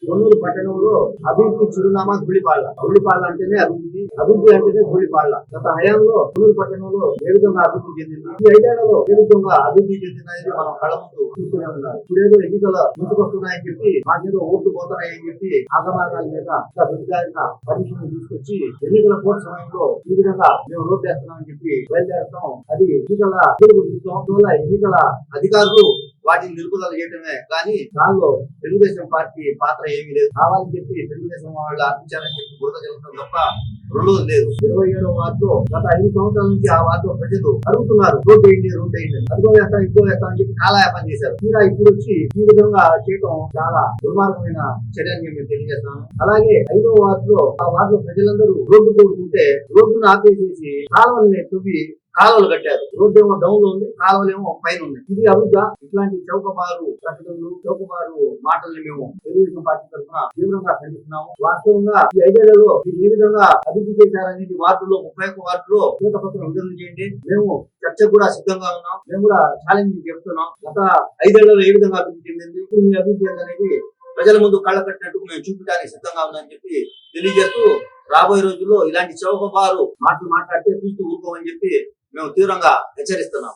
కొన్నూరు పట్టణంలో అభివృద్ధి చిరునామా గుళ్ళిపాళ్ళ అంటేనే అభివృద్ధి అంటేనే గుళ్ళిపాళ్ళ. గత హయాంలో కొన్నూరు పట్టణంలో ఏ విధంగా అభివృద్ధి చెందింది, ఈ 5 ఏళ్లలో ఏ విధంగా అభివృద్ధి చెందిందనేది మనం కళ్ళ ముందు చూస్తూనే ఉన్నారు. ఇప్పుడేదో ఎన్నికల ముందుకొస్తున్నాయని చెప్పి, మాకేదో ఓట్లు పోతున్నాయని చెప్పి ఆగమాగాల మీద పర్మిషన్ తీసుకొచ్చి ఎన్నికల కోర్టు సమయంలో ఈ విధంగా మేము రోడ్డు వేస్తున్నామని చెప్పి బయలుదేరడం అది ఎన్నికల ఎన్నికల అధికారులు వాటిని నిలుపుదల చేయడమే కానీ దానిలో తెలుగుదేశం పార్టీ పాత్ర ఏమీ లేదు. కావాలని చెప్పి తెలుగుదేశం వాళ్ళు ఆర్పించాలని చెప్పి బురద జరగడం తప్ప రెండోది లేదు. 27వ వార్డులో గత 5 సంవత్సరాల నుంచి ఆ వార్డులో ప్రజలు అడుగుతున్నారు, రోడ్డు వేయండి అదిగో వేస్తాం ఇదిగో వేస్తాం అని చెప్పి కాలయాపన చేశారు. తీరా ఇప్పుడు వచ్చి ఈ విధంగా చేయడం చాలా దుర్మార్గమైన చర్య అని మేము తెలియజేస్తాను. అలాగే 5వ వార్డులో ఆ వార్డులో ప్రజలందరూ రోడ్డు తోడుకుంటే రోడ్డును ఆపేసేసి కాలువల్ని తవ్వి కాలువలు కట్టారు. రోడ్డు ఏమో డౌన్ లో ఉంది, కాలువలేమో పైన ఉంది. ఇది అభివృద్ధి. ఇట్లాంటి చౌకబారు ప్రకటనలు, చౌకబారు మాటల్ని మేము తెలుగుదేశం పార్టీ తరఫున తీవ్రంగా ఖండిస్తున్నాము. వాస్తవంగా ఈ 5 ఏళ్లలో మీరు ఏ విధంగా అభివృద్ధి చేశారనేది వార్డులో 31 వార్డులో శ్వేతపత్రం విడుదల చేయండి. మేము చర్చకు కూడా సిద్ధంగా ఉన్నాం. మేము కూడా ఛాలెంజ్ చెప్తున్నాం. గత 5 ఏళ్లలో ఏ విధంగా అభివృద్ధి చెందింది, ఇప్పుడు మీ అభివృద్ధి అనేది ప్రజల ముందు కళ్ళ కట్టినట్టు మేము చూపించడానికి సిద్ధంగా ఉందని చెప్పి తెలియజేస్తూ, రాబోయే రోజుల్లో ఇలాంటి చౌకబారు మాటలు మాట్లాడితే చూస్తూ ఊరుకోమని చెప్పి మేము తీవ్రంగా హెచ్చరిస్తున్నాం.